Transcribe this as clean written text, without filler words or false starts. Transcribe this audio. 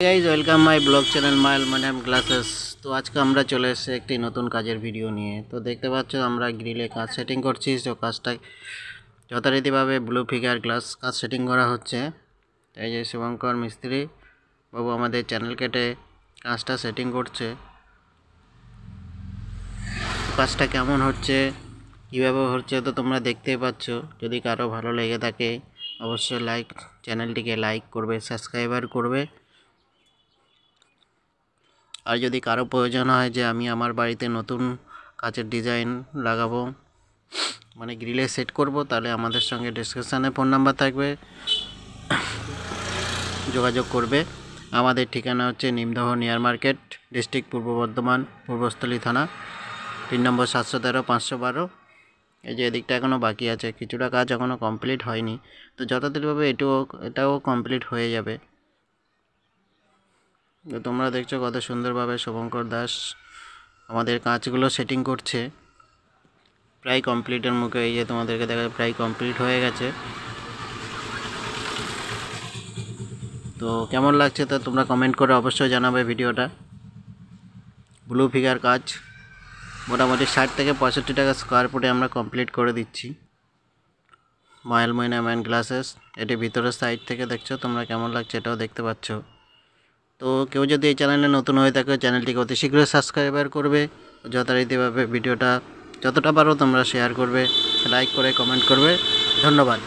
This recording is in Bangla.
Guys welcome my blog channel mile madam glasses. তো আজকে আমরা চলে এসেছি একটি নতুন কাজের ভিডিও নিয়ে। তো দেখতে পাচ্ছ আমরা গ্রিলে কাজ সেটিং করছি। তো কাজটা যথারীতিভাবে ব্লু ফিগার গ্লাস কাজ সেটিং করা হচ্ছে। এই যে শুভঙ্কর মিস্ত্রি বাবু আমাদের চ্যানেল কেটে কাজটা সেটিং করছে। কাজটা কেমন হচ্ছে কীভাবে হচ্ছে তো তোমরা দেখতেই পাচ্ছ। যদি কারো ভালো লেগে থাকে অবশ্যই চ্যানেলটিকে লাইক করবে, সাবস্ক্রাইবার করবে। আর যদি কারো প্রয়োজন হয় যে আমি আমার বাড়িতে নতুন কাচের ডিজাইন লাগাবো, মানে গ্রিলে সেট করব, তাহলে আমাদের সঙ্গে ডিসক্রিপশানে ফোন নাম্বার থাকবে, যোগাযোগ করবে। আমাদের ঠিকানা হচ্ছে নিমদহ নিয়ার মার্কেট, ডিস্ট্রিক্ট পূর্ব বর্ধমান, পূর্বস্থলী থানা, পিন নম্বর 713 512। এই যে এদিকটা এখনও বাকি আছে, কিছুটা কাজ এখনও কমপ্লিট হয়নি। তো যথাযথভাবে এটাও কমপ্লিট হয়ে যাবে। তো তোমরা দেখছো কত সুন্দরভাবে শুভঙ্কর দাস আমাদের কাঁচগুলো সেটিং করছে। প্রায় কমপ্লিটের মুখে, এই যে তোমাদেরকে দেখা প্রায় কমপ্লিট হয়ে গেছে। তো কেমন লাগছে তা তোমরা কমেন্ট করে অবশ্যই জানাবে। ভিডিওটা ব্লু ফিগার কাজ মোটামুটি 60 থেকে 65 টাকা স্কোয়ার ফুটে আমরা কমপ্লিট করে দিচ্ছি। মাইল ম্যান গ্লাসেস, এটি ভিতরের সাইড থেকে দেখছো তোমরা, কেমন লাগছে এটাও দেখতে পাচ্ছ। তো কেউ যদি এই চ্যানেলে নতুন হয়ে থাকে চ্যানেলটিকে অতি শীঘ্রই সাবস্ক্রাইবার করবে। যথারীতিভাবে ভিডিওটা যতটা পারো তোমরা শেয়ার করবে, লাইক করে কমেন্ট করবে। ধন্যবাদ।